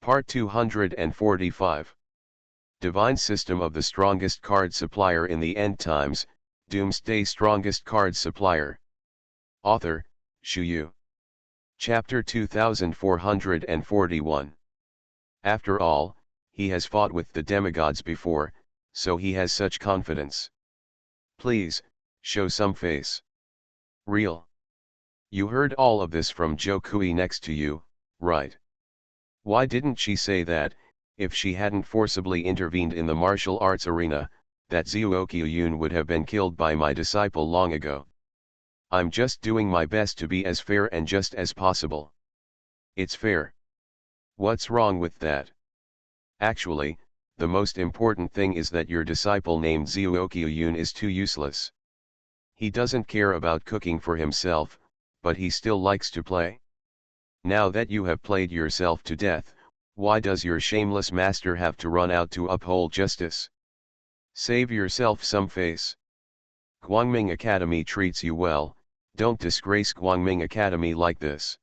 Part 245. Divine System of the Strongest Card Supplier in the End Times, Doomsday Strongest Card Supplier. Author, Shu Yu. Chapter 2441. After all, he has fought with the demigods before, so he has such confidence. Please, show some face. Real. You heard all of this from Jo Kui next to you, right? Why didn't she say that, if she hadn't forcibly intervened in the martial arts arena, that Zhuoqiuyun would have been killed by my disciple long ago? I'm just doing my best to be as fair and just as possible. It's fair. What's wrong with that? Actually, the most important thing is that your disciple named Zhuoqiuyun is too useless. He doesn't care about cooking for himself, but he still likes to play. Now that you have played yourself to death, why does your shameless master have to run out to uphold justice? Save yourself some face. Guangming Academy treats you well, don't disgrace Guangming Academy like this.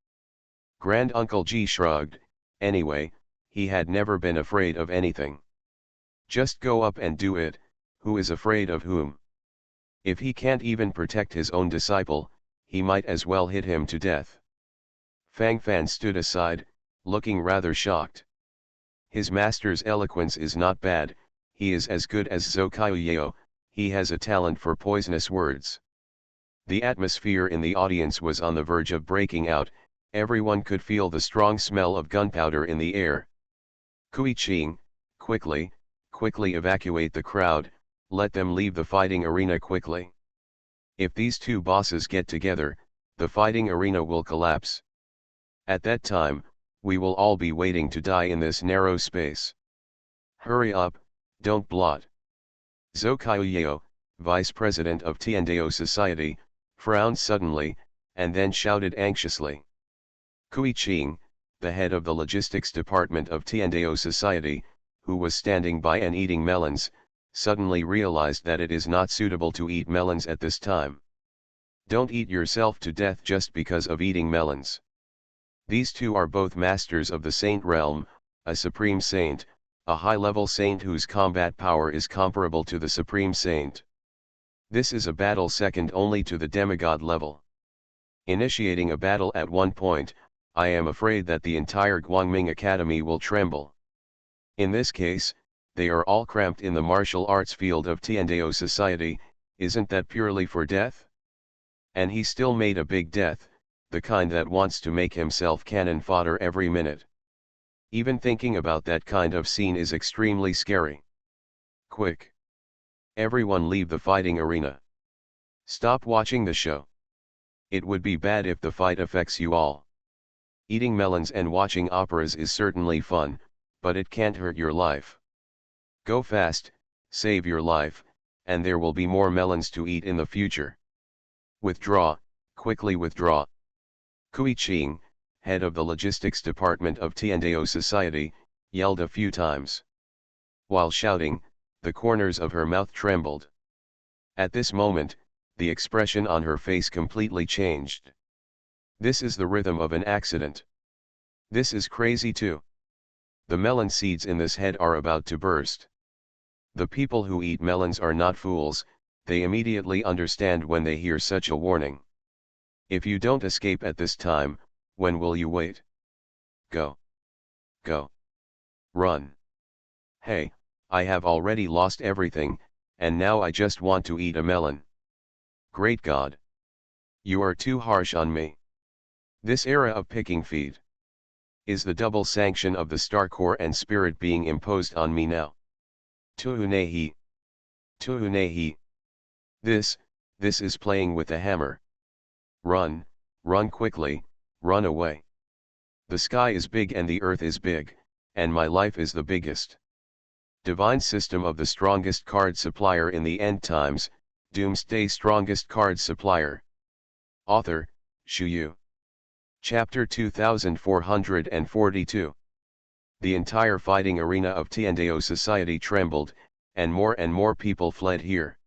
Grand Uncle Ji shrugged. Anyway, he had never been afraid of anything. Just go up and do it, who is afraid of whom? If he can't even protect his own disciple, he might as well hit him to death. Fang Fan stood aside, looking rather shocked. His master's eloquence is not bad, he is as good as Zhou Qiuyeo, he has a talent for poisonous words. The atmosphere in the audience was on the verge of breaking out, everyone could feel the strong smell of gunpowder in the air. Kui Qing, quickly evacuate the crowd, let them leave the fighting arena quickly. If these two bosses get together, the fighting arena will collapse. At that time, we will all be waiting to die in this narrow space. Hurry up, don't blot. Zhou Qiuyeo, vice president of Tiandao Society, frowned suddenly, and then shouted anxiously. Kui Qing, the head of the logistics department of Tiandao Society, who was standing by and eating melons, suddenly realized that it is not suitable to eat melons at this time. Don't eat yourself to death just because of eating melons. These two are both masters of the saint realm, a supreme saint, a high-level saint whose combat power is comparable to the supreme saint. This is a battle second only to the demigod level. Initiating a battle at one point, I am afraid that the entire Guangming Academy will tremble. In this case, they are all cramped in the martial arts field of Tiandao Society, isn't that purely for death? And he still made a big death, the kind that wants to make himself cannon fodder every minute. Even thinking about that kind of scene is extremely scary. Quick! Everyone leave the fighting arena. Stop watching the show. It would be bad if the fight affects you all. Eating melons and watching operas is certainly fun, but it can't hurt your life. Go fast, save your life, and there will be more melons to eat in the future. Withdraw, quickly withdraw. Kui Qing, head of the logistics department of Tiandao Society, yelled a few times. While shouting, the corners of her mouth trembled. At this moment, the expression on her face completely changed. This is the rhythm of an accident. This is crazy too. The melon seeds in this head are about to burst. The people who eat melons are not fools, they immediately understand when they hear such a warning. If you don't escape at this time, when will you wait? Go. Go. Run. Hey, I have already lost everything, and now I just want to eat a melon. Great God! You are too harsh on me. This era of picking feed is the double sanction of the star core and spirit being imposed on me now. Tuhunehi. Tuhunehi. This is playing with a hammer. Run, run quickly, run away. The sky is big and the earth is big, and my life is the biggest. Divine System of the Strongest Card Supplier in the End Times, Doomsday Strongest Card Supplier. Author, Shu Yu. Chapter 2442. The entire fighting arena of Tiandao Society trembled, and more people fled here.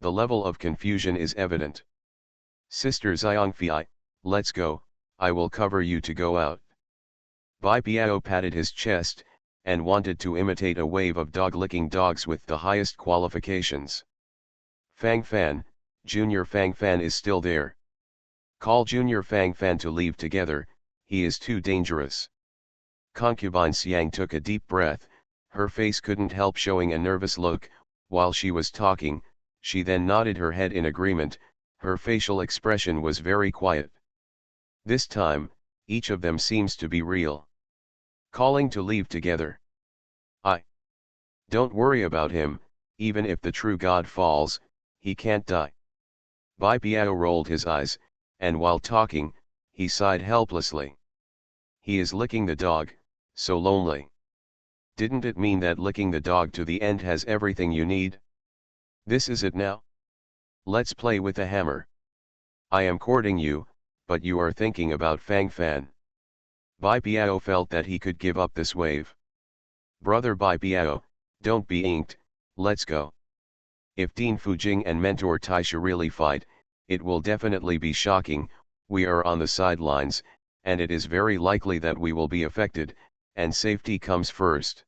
The level of confusion is evident. Sister Xiangfei, let's go, I will cover you to go out. Bai Biao patted his chest, and wanted to imitate a wave of dog-licking dogs with the highest qualifications. Fang Fan, Junior Fang Fan is still there. Call Junior Fang Fan to leave together, he is too dangerous. Concubine Xiang took a deep breath, her face couldn't help showing a nervous look. While she was talking, she then nodded her head in agreement, her facial expression was very quiet. This time, each of them seems to be real. Calling to leave together. Don't worry about him, even if the true God falls, he can't die. Bai Biao rolled his eyes, and while talking, he sighed helplessly. He is licking the dog, so lonely. Didn't it mean that licking the dog to the end has everything you need? This is it now? Let's play with the hammer. I am courting you, but you are thinking about Fang Fan. Bai Biao felt that he could give up this wave. Brother Bai Biao, don't be inked, let's go. If Dean Fujing and Mentor Taisha really fight, it will definitely be shocking. We are on the sidelines, and it is very likely that we will be affected, and safety comes first.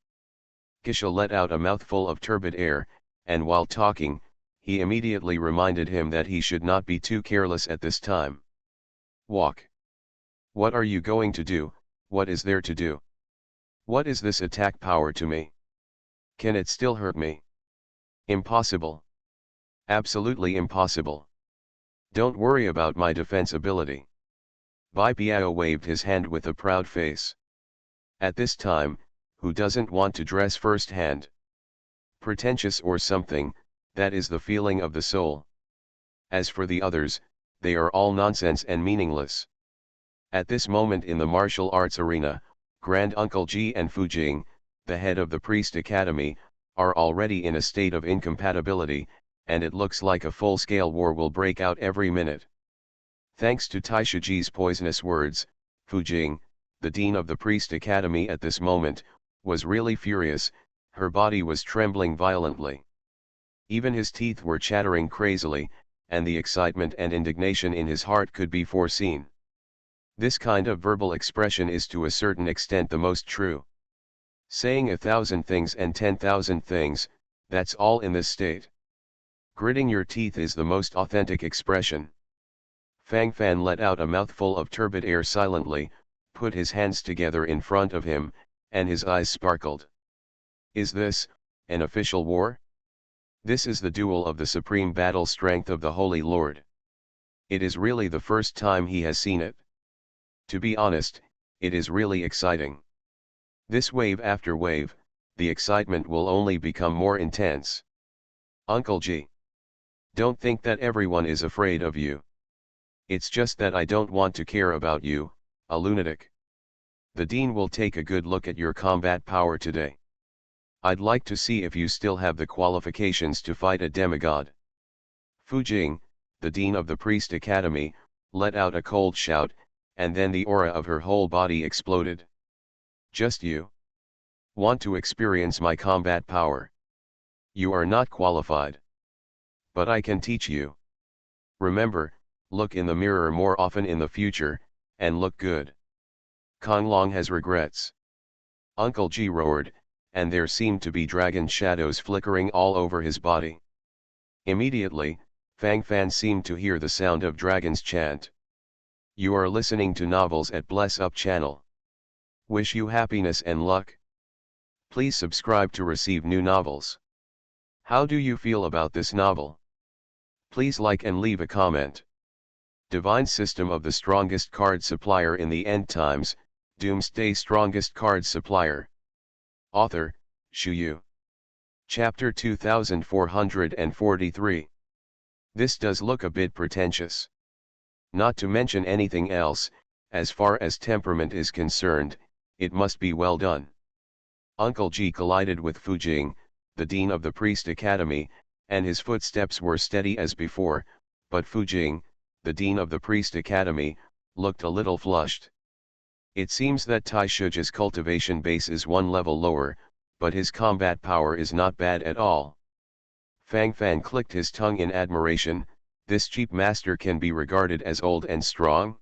Kisha let out a mouthful of turbid air, and while talking, he immediately reminded him that he should not be too careless at this time. Walk. What are you going to do? What is there to do? What is this attack power to me? Can it still hurt me? Impossible. Absolutely impossible. Don't worry about my defense ability. Bai Biao waved his hand with a proud face. At this time, who doesn't want to dress first-hand? Pretentious or something, that is the feeling of the soul. As for the others, they are all nonsense and meaningless. At this moment in the martial arts arena, Grand Uncle Ji and Fujing, the head of the Priest Academy, are already in a state of incompatibility, and it looks like a full-scale war will break out every minute. Thanks to Taisha Ji's poisonous words, Fujing, the dean of the Priest Academy at this moment, was really furious, her body was trembling violently. Even his teeth were chattering crazily, and the excitement and indignation in his heart could be foreseen. This kind of verbal expression is to a certain extent the most true. Saying 1,000 things and 10,000 things, that's all in this state. Gritting your teeth is the most authentic expression. Fang Fan let out a mouthful of turbid air silently, put his hands together in front of him, and his eyes sparkled. Is this an official war? This is the duel of the supreme battle strength of the Holy Lord. It is really the first time he has seen it. To be honest, it is really exciting. This wave after wave, the excitement will only become more intense. Uncle G. Don't think that everyone is afraid of you. It's just that I don't want to care about you, a lunatic. The dean will take a good look at your combat power today. I'd like to see if you still have the qualifications to fight a demigod. Fujing, the dean of the Priest Academy, let out a cold shout, and then the aura of her whole body exploded. Just you? Want to experience my combat power? You are not qualified. But I can teach you. Remember, look in the mirror more often in the future, and look good. Kong Long has regrets. Uncle G roared, and there seemed to be dragon shadows flickering all over his body. Immediately, Fang Fan seemed to hear the sound of dragons chant. You are listening to Novels at Bless Up channel. Wish you happiness and luck. Please subscribe to receive new novels. How do you feel about this novel? Please like and leave a comment. Divine System of the Strongest Card Supplier in the End Times, Doomsday Strongest Card Supplier. Author, Shu Yu. Chapter 2443. This does look a bit pretentious. Not to mention anything else, as far as temperament is concerned, it must be well done. Uncle G collided with Fujing, the dean of the Priest Academy, and his footsteps were steady as before, but Fujing, the dean of the Priest Academy, looked a little flushed. It seems that Tai Shuja's cultivation base is one level lower, but his combat power is not bad at all. Fang Fan clicked his tongue in admiration, this cheap master can be regarded as old and strong?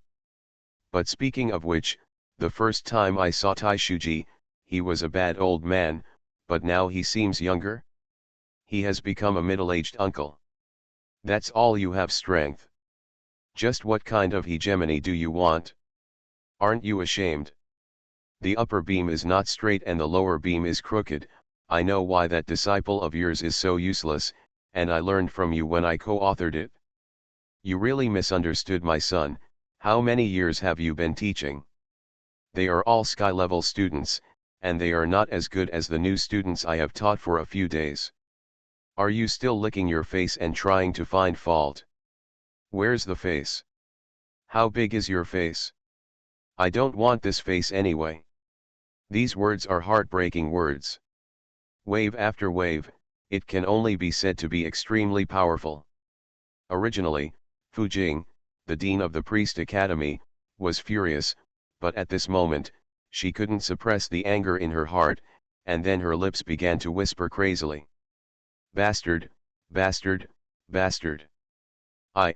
But speaking of which, The first time I saw Taishuji, he was a bad old man, but now he seems younger. He has become a middle-aged uncle. That's all you have strength. Just what kind of hegemony do you want? Aren't you ashamed? The upper beam is not straight and the lower beam is crooked. I know why that disciple of yours is so useless, and I learned from you when I co-authored it. You really misunderstood my son. How many years have you been teaching? They are all sky-level students, and they are not as good as the new students I have taught for a few days. Are you still licking your face and trying to find fault? Where's the face? How big is your face? I don't want this face anyway. These words are heartbreaking words. Wave after wave, it can only be said to be extremely powerful. Originally, Fu Jing, the dean of the Priest Academy, was furious, but at this moment, she couldn't suppress the anger in her heart, and then her lips began to whisper crazily. Bastard, bastard, bastard. I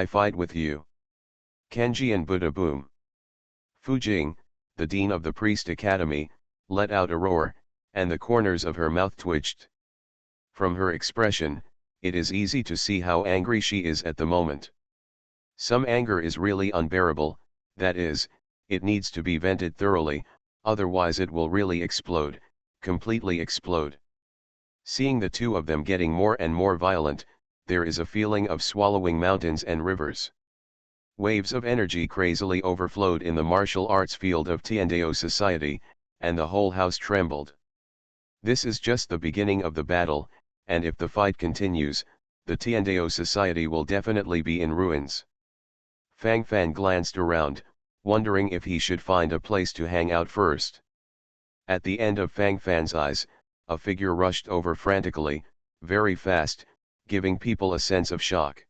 fight with you. Kenji and Buddha boom. Fu Jing, the dean of the Priest Academy, let out a roar, and the corners of her mouth twitched. From her expression, it is easy to see how angry she is at the moment. Some anger is really unbearable, that is, it needs to be vented thoroughly, otherwise it will really explode, completely explode. Seeing the two of them getting more and more violent, there is a feeling of swallowing mountains and rivers. Waves of energy crazily overflowed in the martial arts field of Tiandao society, and the whole house trembled. This is just the beginning of the battle, and if the fight continues, the Tiandao society will definitely be in ruins. Fang Fan glanced around, wondering if he should find a place to hang out first. At the end of Fang Fan's eyes, a figure rushed over frantically, very fast, giving people a sense of shock.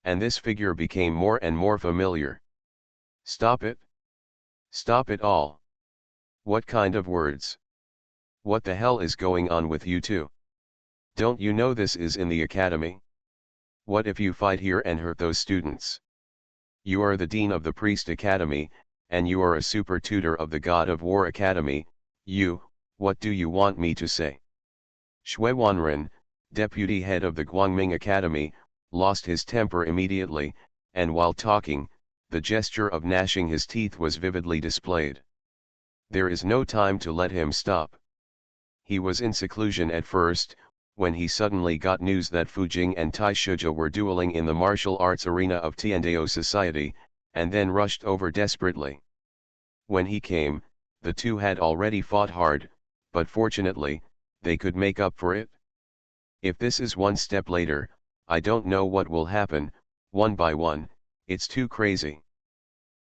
And this figure became more and more familiar. Stop it! Stop it all! What kind of words? What the hell is going on with you two? Don't you know this is in the academy? What if you fight here and hurt those students? You are the dean of the Priest Academy, and you are a super tutor of the God of War Academy. What do you want me to say? Shui Wanren, deputy head of the Guangming Academy, lost his temper immediately, and while talking, the gesture of gnashing his teeth was vividly displayed. There is no time to let him stop. He was in seclusion at first, when he suddenly got news that Fu Jing and Tai Shuja were dueling in the martial arts arena of Tiandao Society, and then rushed over desperately. When he came, the two had already fought hard, but fortunately, they could make up for it. If this is one step later, I don't know what will happen, one by one, it's too crazy.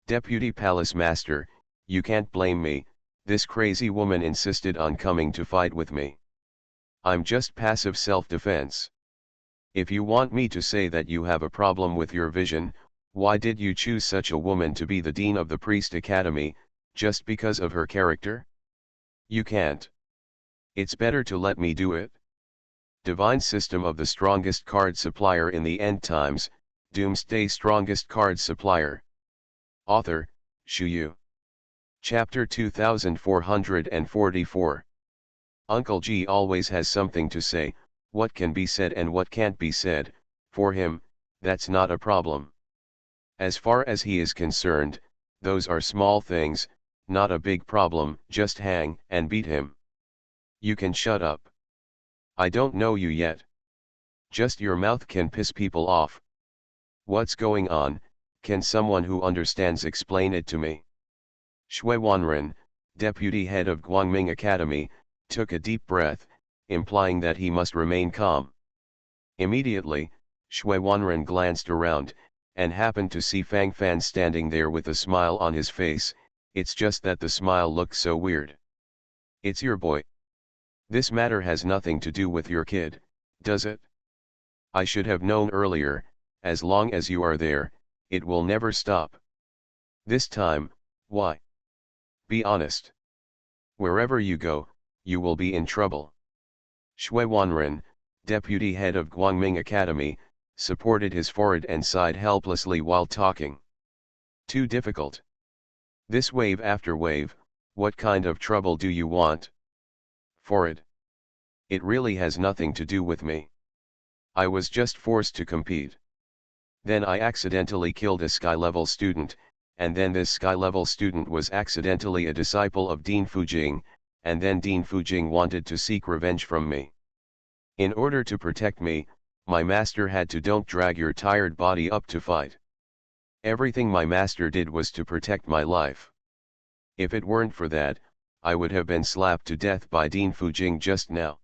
Deputy Palace Master, you can't blame me, this crazy woman insisted on coming to fight with me. I'm just passive self-defense. If you want me to say that you have a problem with your vision, why did you choose such a woman to be the dean of the Priest Academy, just because of her character? You can't. It's better to let me do it. Divine System of the Strongest Card Supplier in the End Times, Doomsday Strongest Card Supplier. Author, Shu Yu. Chapter 2444. Uncle G always has something to say, what can be said and what can't be said, for him, that's not a problem. As far as he is concerned, those are small things, not a big problem, just hang and beat him. You can shut up. I don't know you yet. Just your mouth can piss people off. What's going on? Can someone who understands explain it to me? Shui Wanren, deputy head of Guangming Academy, took a deep breath, implying that he must remain calm. Immediately, Shui Wanren glanced around, and happened to see Fang Fan standing there with a smile on his face. It's just that the smile looked so weird. It's your boy. This matter has nothing to do with your kid, does it? I should have known earlier, as long as you are there, it will never stop. This time, why? Be honest. Wherever you go, you will be in trouble. Shui Wanren, deputy head of Guangming Academy, supported his forehead and sighed helplessly while talking. Too difficult. This wave after wave, what kind of trouble do you want? For it. It really has nothing to do with me. I was just forced to compete. Then I accidentally killed a sky-level student, and then this sky-level student was accidentally a disciple of Dean Fujing, and then Dean Fujing wanted to seek revenge from me. In order to protect me, my master had to don't drag your tired body up to fight. Everything my master did was to protect my life. If it weren't for that, I would have been slapped to death by Dean Fujing just now.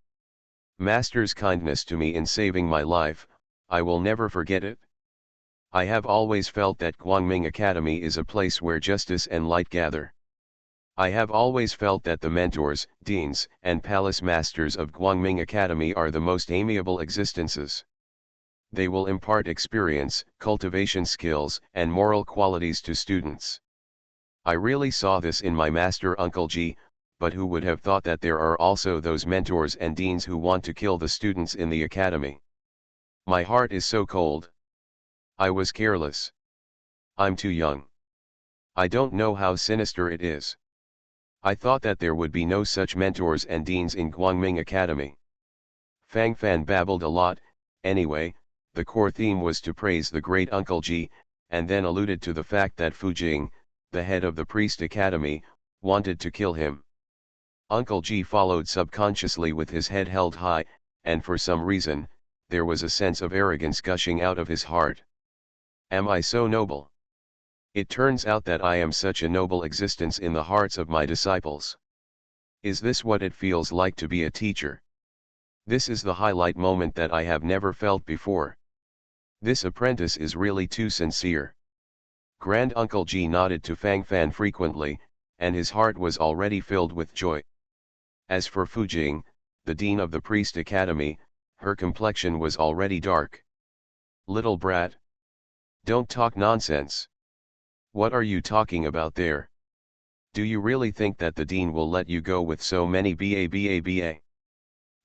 Master's kindness to me in saving my life, I will never forget it. I have always felt that Guangming Academy is a place where justice and light gather. I have always felt that the mentors, deans, and palace masters of Guangming Academy are the most amiable existences. They will impart experience, cultivation skills, and moral qualities to students. I really saw this in my master Uncle Ji, but who would have thought that there are also those mentors and deans who want to kill the students in the academy? My heart is so cold. I was careless. I'm too young. I don't know how sinister it is. I thought that there would be no such mentors and deans in Guangming Academy. Fang Fan babbled a lot. Anyway, the core theme was to praise the great Uncle Ji, and then alluded to the fact that Fujing, the head of the Priest Academy, wanted to kill him. Uncle Ji followed subconsciously with his head held high, and for some reason, there was a sense of arrogance gushing out of his heart. Am I so noble? It turns out that I am such a noble existence in the hearts of my disciples. Is this what it feels like to be a teacher? This is the highlight moment that I have never felt before. This apprentice is really too sincere. Grand Uncle Ji nodded to Fang Fan frequently, and his heart was already filled with joy. As for Fujing, the dean of the Priest Academy, her complexion was already dark. Little brat. Don't talk nonsense. What are you talking about there? Do you really think that the dean will let you go with so many BA?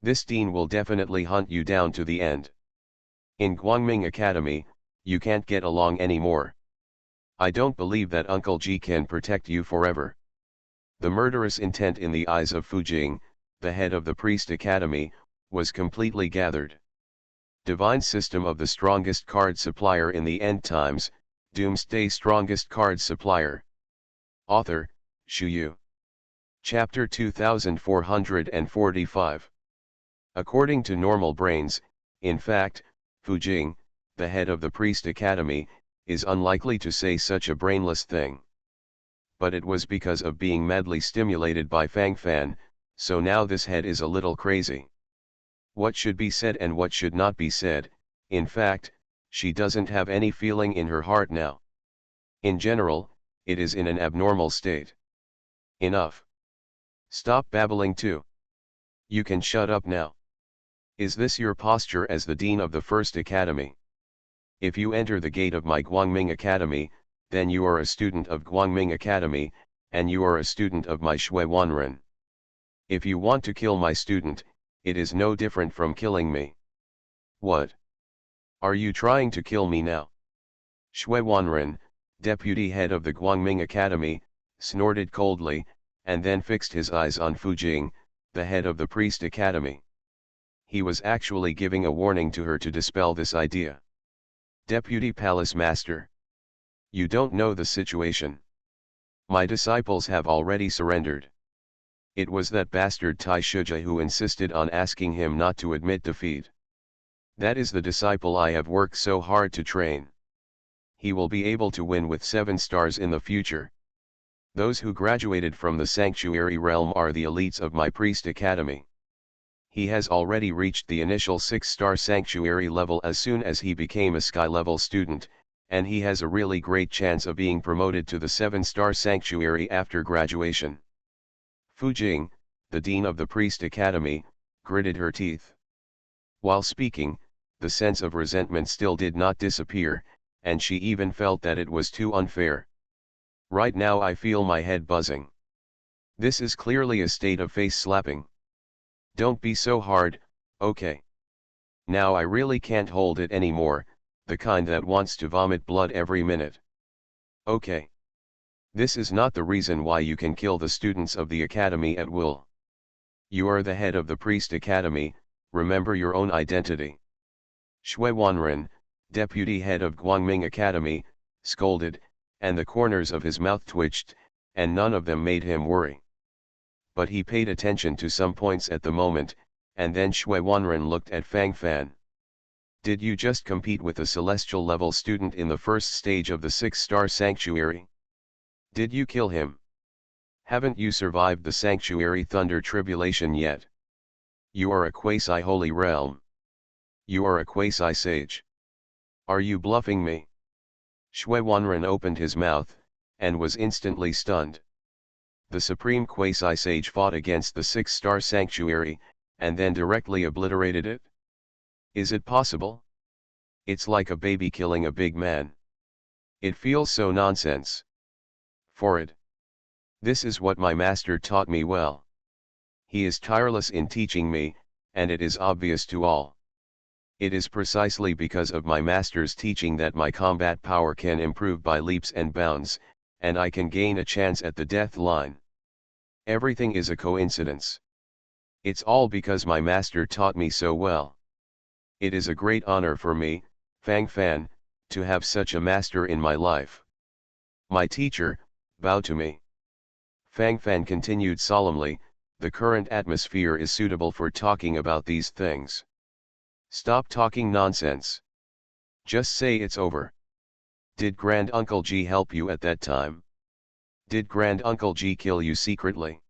This dean will definitely hunt you down to the end. In Guangming Academy, you can't get along anymore. I don't believe that Uncle Ji can protect you forever. The murderous intent in the eyes of Fujing, the head of the Priest Academy, was completely gathered. Divine system of the strongest card supplier in the end times, Doomsday strongest card supplier. Author, Shu Yu. Chapter 2445. According to normal brains, in fact, Fujing, the head of the Priest Academy, is unlikely to say such a brainless thing. But it was because of being madly stimulated by Fang Fan, so now this head is a little crazy. What should be said and what should not be said, in fact, she doesn't have any feeling in her heart now. In general, it is in an abnormal state. Enough. Stop babbling too. You can shut up now. Is this your posture as the dean of the First Academy? If you enter the gate of my Guangming Academy, then you are a student of Guangming Academy, and you are a student of my Shui Wanren. If you want to kill my student, it is no different from killing me. What? Are you trying to kill me now? Shui Wanren, deputy head of the Guangming Academy, snorted coldly, and then fixed his eyes on Fujing, the head of the Priest Academy. He was actually giving a warning to her to dispel this idea. Deputy Palace Master. You don't know the situation. My disciples have already surrendered. It was that bastard Tai Shuja who insisted on asking him not to admit defeat. That is the disciple I have worked so hard to train. He will be able to win with 7 stars in the future. Those who graduated from the sanctuary realm are the elites of my Priest Academy. He has already reached the initial 6-star sanctuary level as soon as he became a sky-level student, and he has a really great chance of being promoted to the 7-star sanctuary after graduation. Fujing, the dean of the Priest Academy, gritted her teeth. While speaking, the sense of resentment still did not disappear, and she even felt that it was too unfair. Right now I feel my head buzzing. This is clearly a state of face slapping. Don't be so hard, okay? Now I really can't hold it anymore, the kind that wants to vomit blood every minute. Okay. This is not the reason why you can kill the students of the academy at will. You are the head of the priest academy, remember your own identity. Shui Wanren, deputy head of Guangming Academy, scolded, and the corners of his mouth twitched, and none of them made him worry. But he paid attention to some points at the moment, and then Shui Wanren looked at Fang Fan. Did you just compete with a celestial level student in the first stage of the 6-star sanctuary? Did you kill him? Haven't you survived the sanctuary thunder tribulation yet? You are a quasi-holy realm. You are a quasi-sage. Are you bluffing me? Shui Wanren opened his mouth, and was instantly stunned. The supreme quasi-sage fought against the 6-star sanctuary, and then directly obliterated it? Is it possible? It's like a baby killing a big man. It feels so nonsense. Forward. This is what my master taught me well. He is tireless in teaching me, and it is obvious to all. It is precisely because of my master's teaching that my combat power can improve by leaps and bounds, and I can gain a chance at the death line. Everything is a coincidence. It's all because my master taught me so well. It is a great honor for me, Fang Fan, to have such a master in my life. My teacher, bow to me. Fang Fan continued solemnly, the current atmosphere is suitable for talking about these things. Stop talking nonsense. Just say it's over. Did Grand Uncle G help you at that time? Did Grand Uncle G kill you secretly?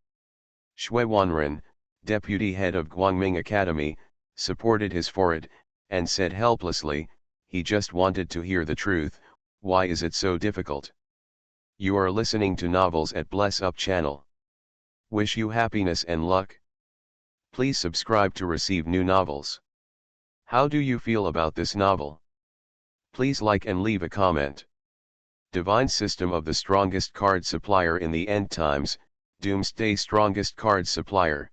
Shui Wanren, deputy head of Guangming Academy, supported his forehead, and said helplessly, he just wanted to hear the truth. Why is it so difficult? You are listening to novels at Bless Up channel. Wish you happiness and luck. Please subscribe to receive new novels. How do you feel about this novel? Please like and leave a comment. Divine System of the Strongest Card Supplier in the End Times, Doomsday Strongest Card Supplier.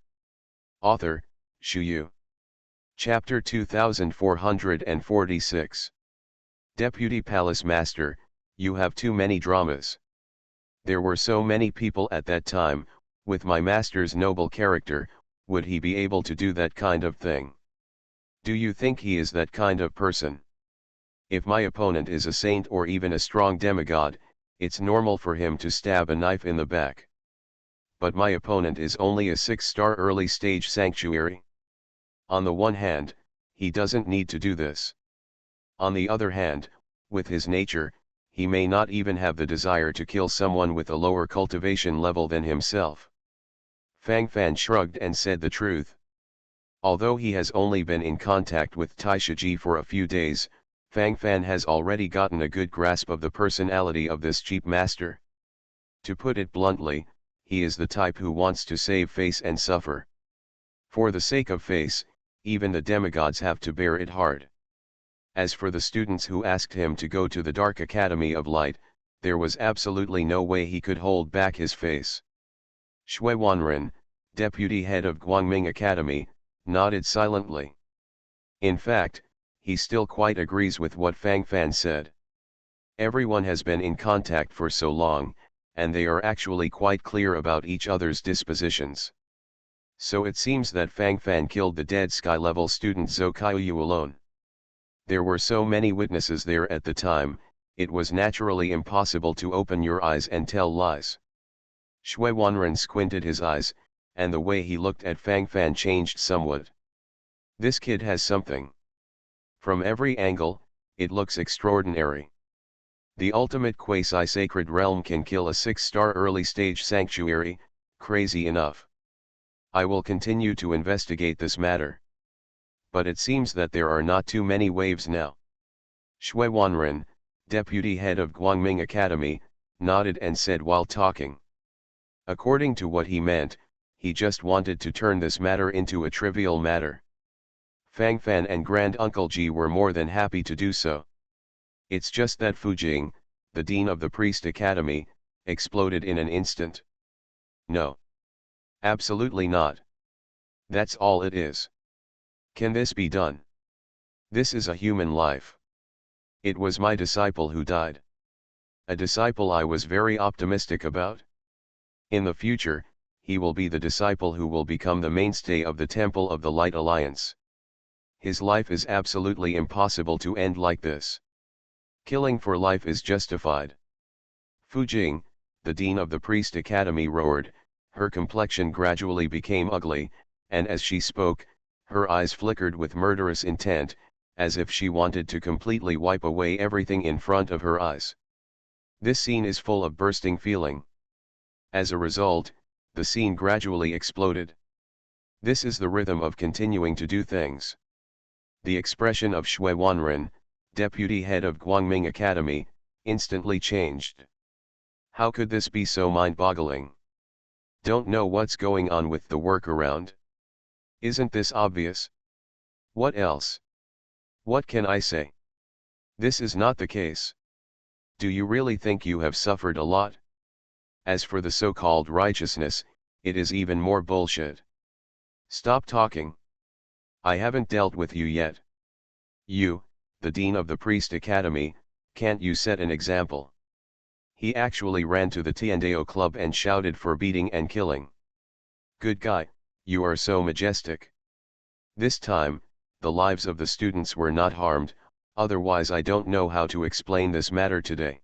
Author, Shu Yu. Chapter 2446. Deputy Palace Master, you have too many dramas. There were so many people at that time, with my master's noble character, would he be able to do that kind of thing? Do you think he is that kind of person? If my opponent is a saint or even a strong demigod, it's normal for him to stab a knife in the back. But my opponent is only a 6-star early stage sanctuary. On the one hand, he doesn't need to do this. On the other hand, with his nature, he may not even have the desire to kill someone with a lower cultivation level than himself. Fang Fan shrugged and said the truth. Although he has only been in contact with Taishaji for a few days, Fang Fan has already gotten a good grasp of the personality of this cheap master. To put it bluntly, he is the type who wants to save face and suffer. For the sake of face, even the demigods have to bear it hard. As for the students who asked him to go to the Dark Academy of Light, there was absolutely no way he could hold back his face. Shui Wanren, deputy head of Guangming Academy, nodded silently. In fact, he still quite agrees with what Fang Fan said. Everyone has been in contact for so long, and they are actually quite clear about each other's dispositions. So it seems that Fang Fan killed the dead sky-level student Zhou Kaiyu alone. There were so many witnesses there at the time, it was naturally impossible to open your eyes and tell lies. Shui Wanren squinted his eyes, and the way he looked at Fang Fan changed somewhat. This kid has something. From every angle, it looks extraordinary. The ultimate quasi-sacred realm can kill a 6-star early stage sanctuary, crazy enough. I will continue to investigate this matter. But it seems that there are not too many waves now. Shui Wanren, deputy head of Guangming Academy, nodded and said while talking. According to what he meant, he just wanted to turn this matter into a trivial matter. Fang Fan and Grand Uncle Ji were more than happy to do so. It's just that Fujing, the dean of the Priest Academy, exploded in an instant. No. Absolutely not. That's all it is. Can this be done? This is a human life. It was my disciple who died. A disciple I was very optimistic about. In the future, he will be the disciple who will become the mainstay of the Temple of the Light Alliance. His life is absolutely impossible to end like this. Killing for life is justified. Fu Jing, the dean of the Priest Academy, roared. Her complexion gradually became ugly, and as she spoke, her eyes flickered with murderous intent, as if she wanted to completely wipe away everything in front of her eyes. This scene is full of bursting feeling. As a result, the scene gradually exploded. This is the rhythm of continuing to do things. The expression of Shui Wanren, deputy head of Guangming Academy, instantly changed. How could this be so mind-boggling? Don't know what's going on with the workaround? Isn't this obvious? What else? What can I say? This is not the case. Do you really think you have suffered a lot? As for the so-called righteousness, it is even more bullshit. Stop talking. I haven't dealt with you yet. You, the dean of the Priest Academy, can't you set an example? He actually ran to the Tiandao club and shouted for beating and killing. Good guy, you are so majestic. This time, the lives of the students were not harmed, otherwise I don't know how to explain this matter today.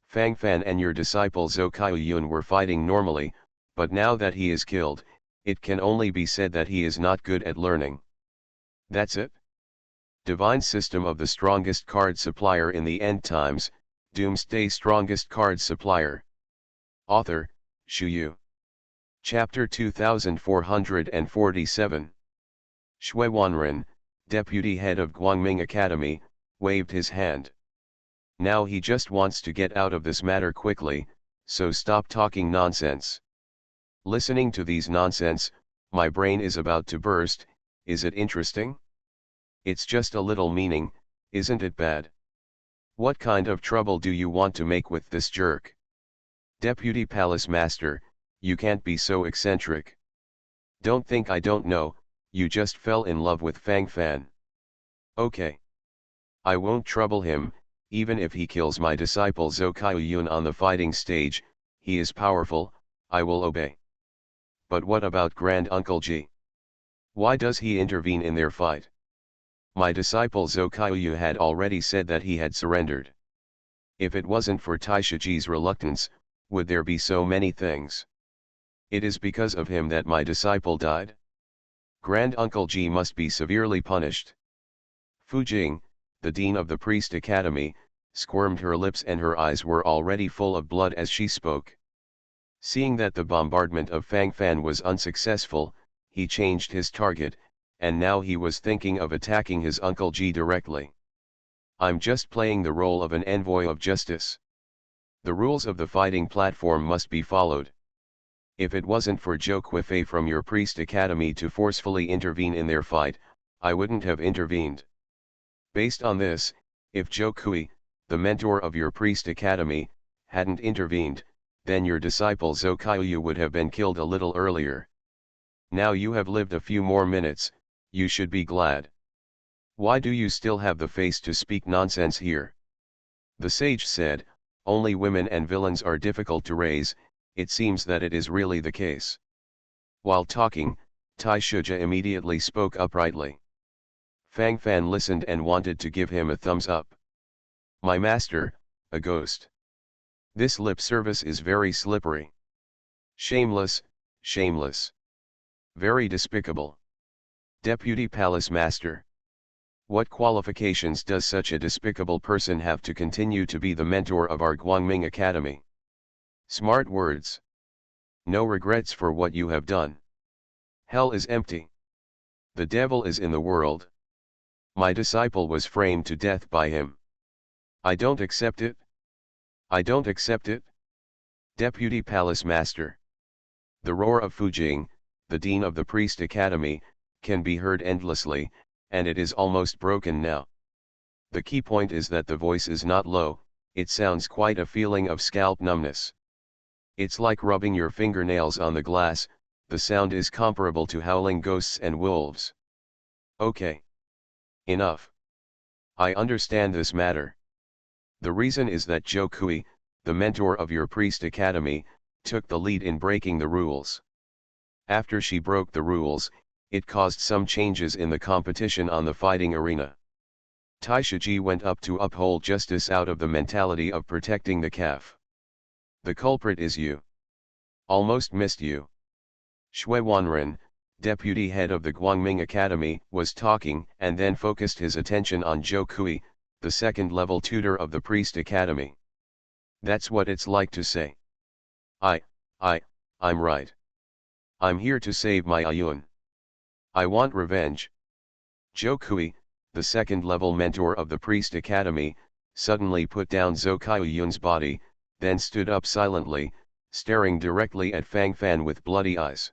Fang Fan and your disciple Zhou Kaiyun were fighting normally, but now that he is killed, it can only be said that he is not good at learning. That's it? Divine System of the Strongest Card Supplier in the End Times, Doomsday Strongest Card Supplier. Author, Shu Yu. Chapter 2447. Shui Wanren, deputy head of Guangming Academy, waved his hand. Now he just wants to get out of this matter quickly, so stop talking nonsense. Listening to these nonsense, my brain is about to burst. Is it interesting? It's just a little meaning, isn't it bad? What kind of trouble do you want to make with this jerk? Deputy Palace Master, you can't be so eccentric. Don't think I don't know, you just fell in love with Fang Fan. Okay. I won't trouble him, even if he kills my disciple Zhou Kaiyun on the fighting stage. He is powerful, I will obey. But what about Grand Uncle Ji? Why does he intervene in their fight? My disciple Zhou Kaiyun had already said that he had surrendered. If it wasn't for Taishiji's reluctance, would there be so many things? It is because of him that my disciple died. Grand Uncle Ji must be severely punished. Fu Jing, the dean of the Priest Academy, squirmed her lips and her eyes were already full of blood as she spoke. Seeing that the bombardment of Fang Fan was unsuccessful, he changed his target, and now he was thinking of attacking his Uncle Ji directly. I'm just playing the role of an envoy of justice. The rules of the fighting platform must be followed. If it wasn't for Zhou Quifei from your Priest Academy to forcefully intervene in their fight, I wouldn't have intervened. Based on this, if Zhou Kui, the mentor of your Priest Academy, hadn't intervened, then your disciple Zhou Kaiyun would have been killed a little earlier. Now you have lived a few more minutes, you should be glad. Why do you still have the face to speak nonsense here? The sage said, only women and villains are difficult to raise. It seems that it is really the case. While talking, Tai Shuja immediately spoke uprightly. Fang Fan listened and wanted to give him a thumbs up. My master, a ghost. This lip service is very slippery. Shameless, shameless. Very despicable. Deputy Palace Master. What qualifications does such a despicable person have to continue to be the mentor of our Guangming Academy? Smart words. No regrets for what you have done. Hell is empty. The devil is in the world. My disciple was framed to death by him. I don't accept it. I don't accept it. Deputy Palace Master. The roar of Fu Jing, the dean of the Priest Academy, can be heard endlessly, and it is almost broken now. The key point is that the voice is not low, it sounds quite a feeling of scalp numbness. It's like rubbing your fingernails on the glass, the sound is comparable to howling ghosts and wolves. Okay. Enough. I understand this matter. The reason is that Zhou Kui, the mentor of your priest academy, took the lead in breaking the rules. After she broke the rules, it caused some changes in the competition on the fighting arena. Taishiji went up to uphold justice out of the mentality of protecting the calf. The culprit is you. Almost missed you. Shui Wanren, deputy head of the Guangming Academy, was talking and then focused his attention on Zhou Kui, the second-level tutor of the priest academy. That's what it's like to say. I'm right. I'm here to save my Ayun. I want revenge. Zhou Kui, the second-level mentor of the priest academy, suddenly put down Zhou Kaiyun's body, then stood up silently, staring directly at Fang Fan with bloody eyes.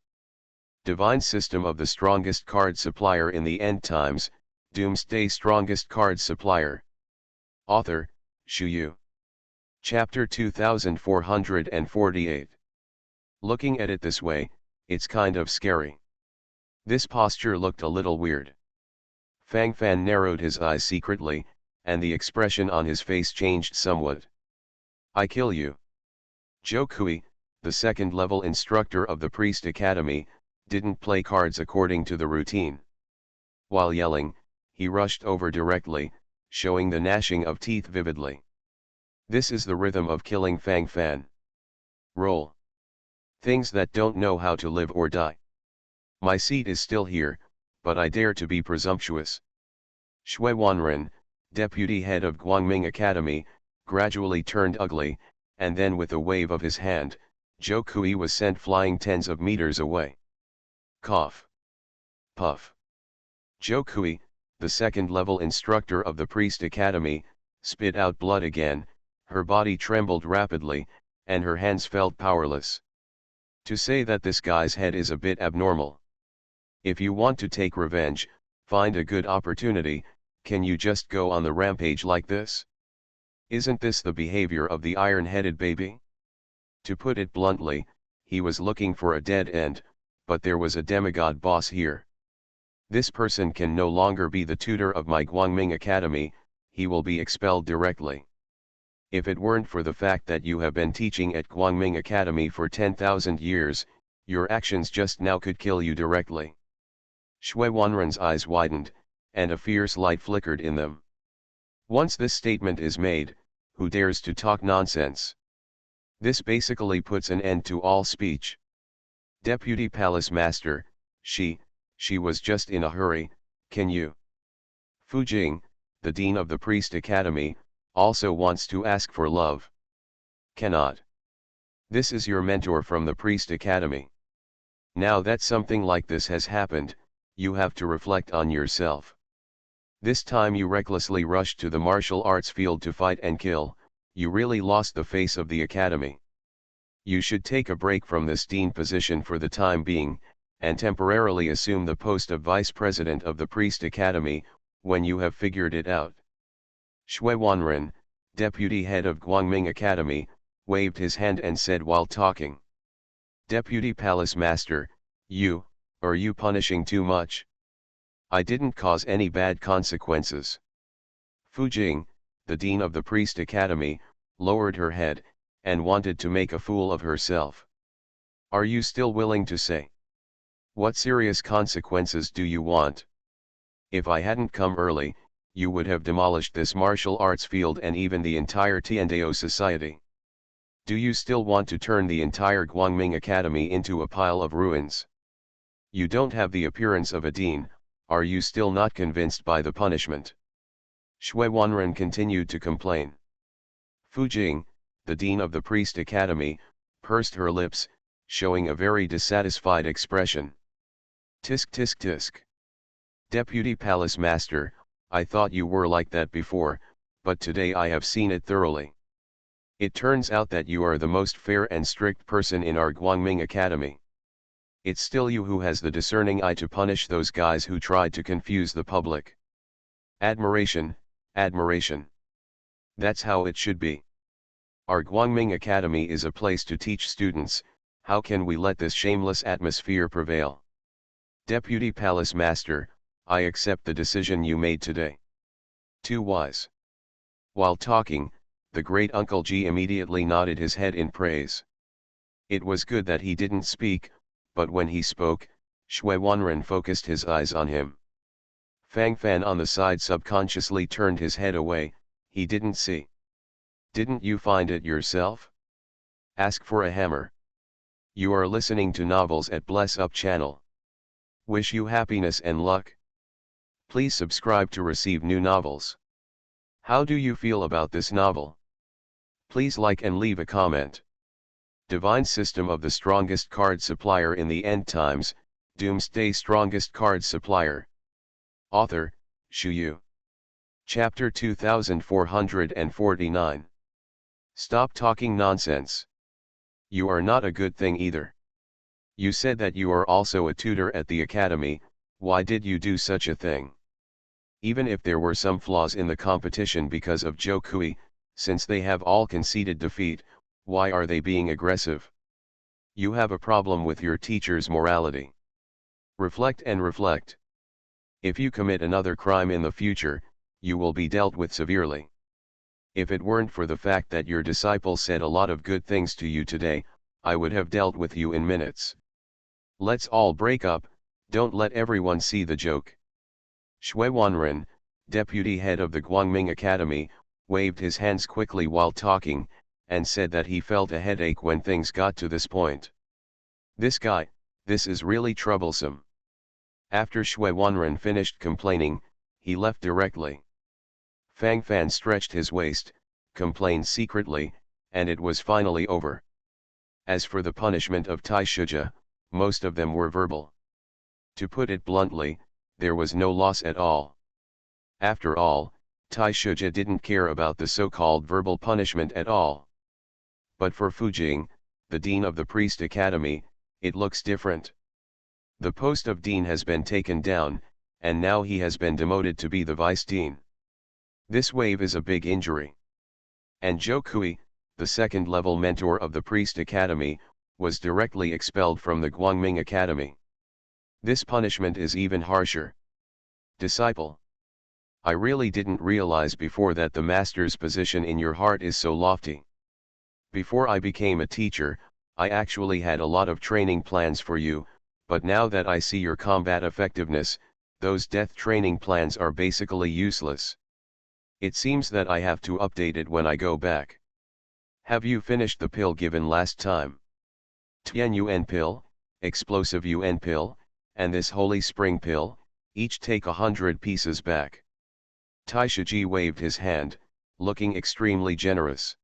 Divine System of the Strongest Card Supplier in the End Times, Doomsday Strongest Card Supplier. Author, Shu Yu. Chapter 2448. Looking at it this way, it's kind of scary. This posture looked a little weird. Fang Fan narrowed his eyes secretly, and the expression on his face changed somewhat. I kill you. Zhou Kui, the second-level instructor of the priest academy, didn't play cards according to the routine. While yelling, he rushed over directly, showing the gnashing of teeth vividly. This is the rhythm of killing Fang Fan. Roll. Things that don't know how to live or die. My seat is still here, but I dare to be presumptuous. Shui Wanren, deputy head of Guangming Academy, gradually turned ugly, and then with a wave of his hand, Zhou Kui was sent flying tens of meters away. Cough. Puff. Zhou Kui, the second-level instructor of the priest academy, spit out blood again, her body trembled rapidly, and her hands felt powerless. To say that this guy's head is a bit abnormal. If you want to take revenge, find a good opportunity. Can you just go on the rampage like this? Isn't this the behavior of the iron-headed baby? To put it bluntly, he was looking for a dead end, but there was a demigod boss here. This person can no longer be the tutor of my Guangming Academy, he will be expelled directly. If it weren't for the fact that you have been teaching at Guangming Academy for 10,000 years, your actions just now could kill you directly. Shui Wanren's eyes widened, and a fierce light flickered in them. Once this statement is made, who dares to talk nonsense? This basically puts an end to all speech. Deputy Palace Master, she was just in a hurry, can you? Fu Jing, the Dean of the Priest Academy, also wants to ask for love. Cannot. This is your mentor from the Priest Academy. Now that something like this has happened, you have to reflect on yourself. This time you recklessly rushed to the martial arts field to fight and kill, you really lost the face of the academy. You should take a break from this dean position for the time being, and temporarily assume the post of vice president of the Priest Academy, when you have figured it out. Shui Wanren, deputy head of Guangming Academy, waved his hand and said while talking. Deputy Palace Master, are you punishing too much? I didn't cause any bad consequences. Fu Jing, the dean of the Priest Academy, lowered her head, and wanted to make a fool of herself. Are you still willing to say? What serious consequences do you want? If I hadn't come early, you would have demolished this martial arts field and even the entire Tiandao society. Do you still want to turn the entire Guangming Academy into a pile of ruins? You don't have the appearance of a dean, are you still not convinced by the punishment? Shui Wanren continued to complain. Fu Jing, the dean of the Priest Academy, pursed her lips, showing a very dissatisfied expression. Tisk tisk tisk. Deputy Palace Master, I thought you were like that before, but today I have seen it thoroughly. It turns out that you are the most fair and strict person in our Guangming Academy. It's still you who has the discerning eye to punish those guys who tried to confuse the public. Admiration, admiration. That's how it should be. Our Guangming Academy is a place to teach students, how can we let this shameless atmosphere prevail? Deputy Palace Master, I accept the decision you made today. Too wise. While talking, The great Uncle G immediately nodded his head in praise. It was good that he didn't speak, but when he spoke, Shui Wanren focused his eyes on him. Fang Fan on the side subconsciously turned his head away, he didn't see. Didn't you find it yourself? Ask for a hammer. You are listening to novels at Bless Up channel. Wish you happiness and luck. Please subscribe to receive new novels. How do you feel about this novel? Please like and leave a comment. Divine System of the Strongest Card Supplier in the End Times, Doomsday Strongest Card Supplier. Author, Shu Yu. Chapter 2449. Stop talking nonsense. You are not a good thing either. You said that you are also a tutor at the academy, why did you do such a thing? Even if there were some flaws in the competition because of Zhou Kui, since they have all conceded defeat, why are they being aggressive? You have a problem with your teacher's morality. Reflect and reflect. If you commit another crime in the future, you will be dealt with severely. If it weren't for the fact that your disciple said a lot of good things to you today, I would have dealt with you in minutes. Let's all break up, don't let everyone see the joke. Shui Wanren, deputy head of the Guangming Academy, waved his hands quickly while talking, and said that he felt a headache when things got to this point. This guy, this is really troublesome. After Shui Wanren finished complaining, he left directly. Fang Fan stretched his waist, complained secretly, and it was finally over. As for the punishment of Tai Shijia, most of them were verbal. To put it bluntly, there was no loss at all. After all, Tai Shijia didn't care about the so-called verbal punishment at all. But for Fujing, the dean of the Priest Academy, it looks different. The post of dean has been taken down, and now he has been demoted to be the vice dean. This wave is a big injury. And Zhou Kui, the second-level mentor of the Priest Academy, was directly expelled from the Guangming Academy. This punishment is even harsher. Disciple. I really didn't realize before that the master's position in your heart is so lofty. Before I became a teacher, I actually had a lot of training plans for you, but now that I see your combat effectiveness, those death training plans are basically useless. It seems that I have to update it when I go back. Have you finished the pill given last time? Tian Yuan pill, explosive Yuan pill, and this holy spring pill, each take 100 pieces back. Tai Shiji waved his hand, looking extremely generous.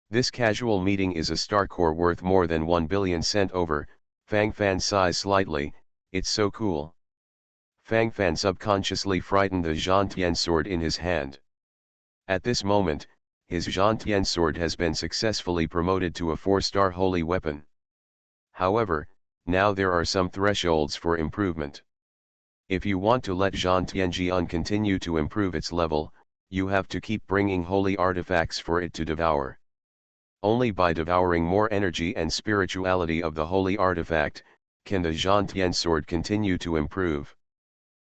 This casual meeting is a star core worth more than 1 billion sent over. Fang Fan sighed slightly, it's so cool. Fang Fan subconsciously frightened the Zhantian sword in his hand. At this moment, his Zhantian sword has been successfully promoted to a 4-star holy weapon. However, now there are some thresholds for improvement. If you want to let Zhantianjian continue to improve its level, you have to keep bringing holy artifacts for it to devour. Only by devouring more energy and spirituality of the holy artifact, can the Zhantian sword continue to improve.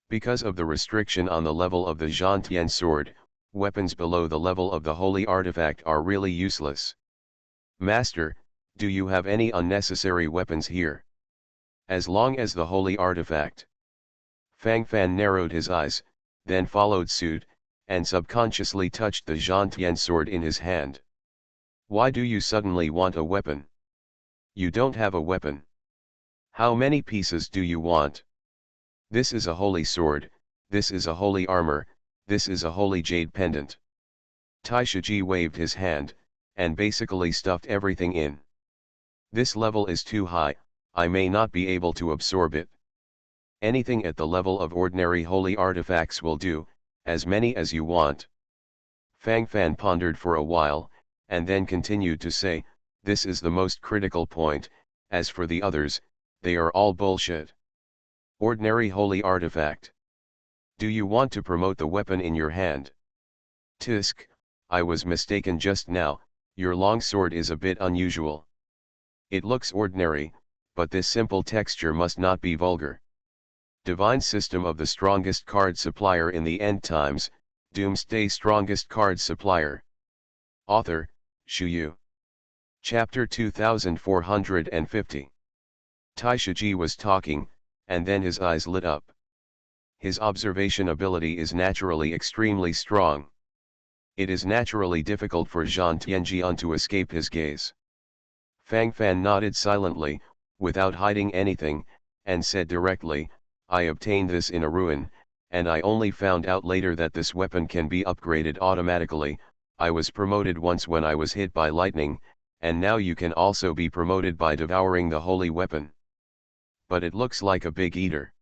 Because of the restriction on the level of the Zhantian sword, weapons below the level of the holy artifact are really useless. Master, do you have any unnecessary weapons here? As long as the holy artifact. Fang Fan narrowed his eyes, then followed suit, and subconsciously touched the Zhantian sword in his hand. Why do you suddenly want a weapon? You don't have a weapon. How many pieces do you want? This is a holy sword, this is a holy armor, this is a holy jade pendant. Tai Shiji waved his hand, and basically stuffed everything in. This level is too high, I may not be able to absorb it. Anything at the level of ordinary holy artifacts will do, as many as you want. Fang Fan pondered for a while, and then continued to say, this is the most critical point, as for the others, they are all bullshit. Ordinary holy artifact. Do you want to promote the weapon in your hand? Tisk, I was mistaken just now, your long sword is a bit unusual. It looks ordinary, but this simple texture must not be vulgar. Divine System of the Strongest Card Supplier in the End Times, Doomsday Strongest Card Supplier. Author, Shu Yu. Chapter 2450. Taishaji was talking, and then his eyes lit up. His observation ability is naturally extremely strong. It is naturally difficult for Zhang Tianjian to escape his gaze. Fang Fan nodded silently, without hiding anything, and said directly, I obtained this in a ruin, and I only found out later that this weapon can be upgraded automatically. I was promoted once when I was hit by lightning, and now you can also be promoted by devouring the holy weapon. But it looks like a big eater.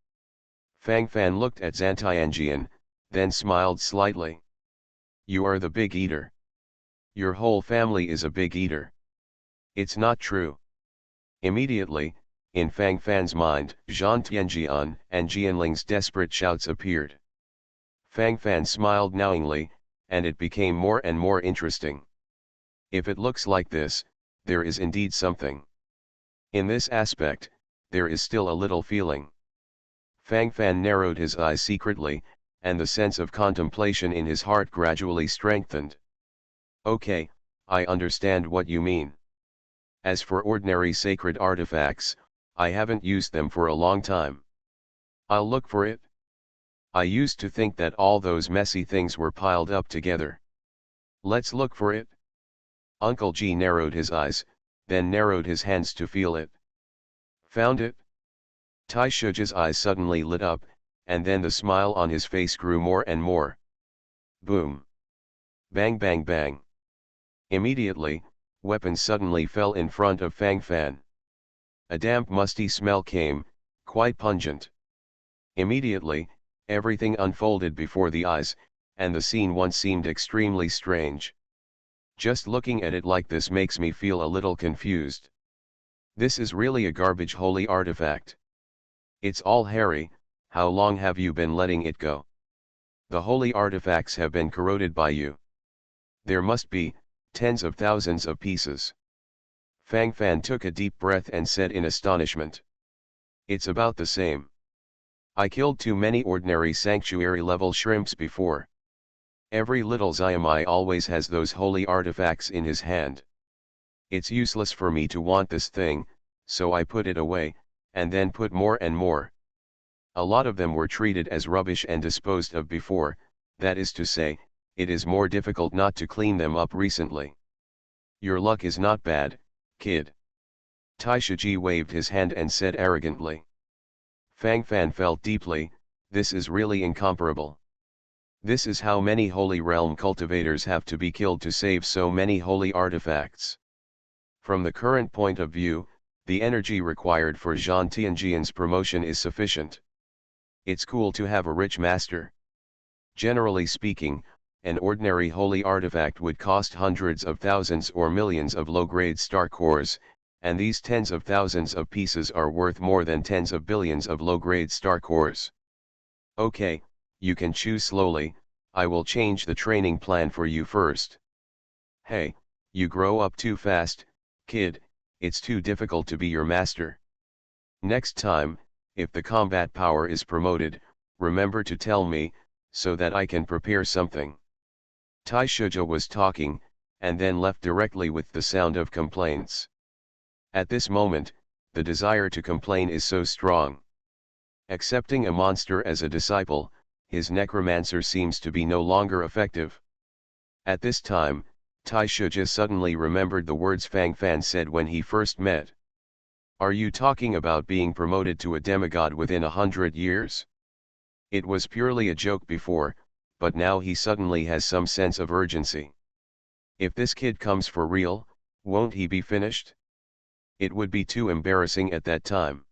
Fang Fan looked at Zantianjian, then smiled slightly. You are the big eater. Your whole family is a big eater. It's not true. Immediately, in Fang Fan's mind, Zhang Tianjian and Jianling's desperate shouts appeared. Fang Fan smiled knowingly, and it became more and more interesting. If it looks like this, there is indeed something. In this aspect, there is still a little feeling. Fang Fan narrowed his eyes secretly, and the sense of contemplation in his heart gradually strengthened. Okay, I understand what you mean. As for ordinary sacred artifacts, I haven't used them for a long time. I'll look for it. I used to think that all those messy things were piled up together. Let's look for it. Uncle G narrowed his eyes, then narrowed his hands to feel it. Found it? Taishuja's eyes suddenly lit up, and then the smile on his face grew more and more. Boom! Bang bang bang! Immediately, weapons suddenly fell in front of Fang Fan. A damp musty smell came, quite pungent. Immediately, everything unfolded before the eyes, and the scene once seemed extremely strange. Just looking at it like this makes me feel a little confused. This is really a garbage holy artifact. It's all hairy. How long have you been letting it go? The holy artifacts have been corroded by you. There must be tens of thousands of pieces. Fang Fan took a deep breath and said in astonishment. It's about the same. I killed too many ordinary sanctuary level shrimps before. Every little Xiamai always has those holy artifacts in his hand. It's useless for me to want this thing, so I put it away, and then put more and more. A lot of them were treated as rubbish and disposed of before, that is to say, it is more difficult not to clean them up recently. Your luck is not bad, kid. Taishaji waved his hand and said arrogantly. Fang Fan felt deeply, this is really incomparable. This is how many holy realm cultivators have to be killed to save so many holy artifacts. From the current point of view, the energy required for Zhang Tianjian's promotion is sufficient. It's cool to have a rich master. Generally speaking, an ordinary holy artifact would cost hundreds of thousands or millions of low-grade star cores, and these tens of thousands of pieces are worth more than tens of billions of low-grade star cores. Okay, you can choose slowly. I will change the training plan for you first. Hey, you grow up too fast, kid, it's too difficult to be your master. Next time, if the combat power is promoted, remember to tell me, so that I can prepare something. Taishuja was talking, and then left directly with the sound of complaints. At this moment, the desire to complain is so strong. Accepting a monster as a disciple, his necromancer seems to be no longer effective. At this time, Taishuja suddenly remembered the words Fang Fan said when he first met. Are you talking about being promoted to a demigod within 100 years? It was purely a joke before, but now he suddenly has some sense of urgency. If this kid comes for real, won't he be finished? It would be too embarrassing at that time.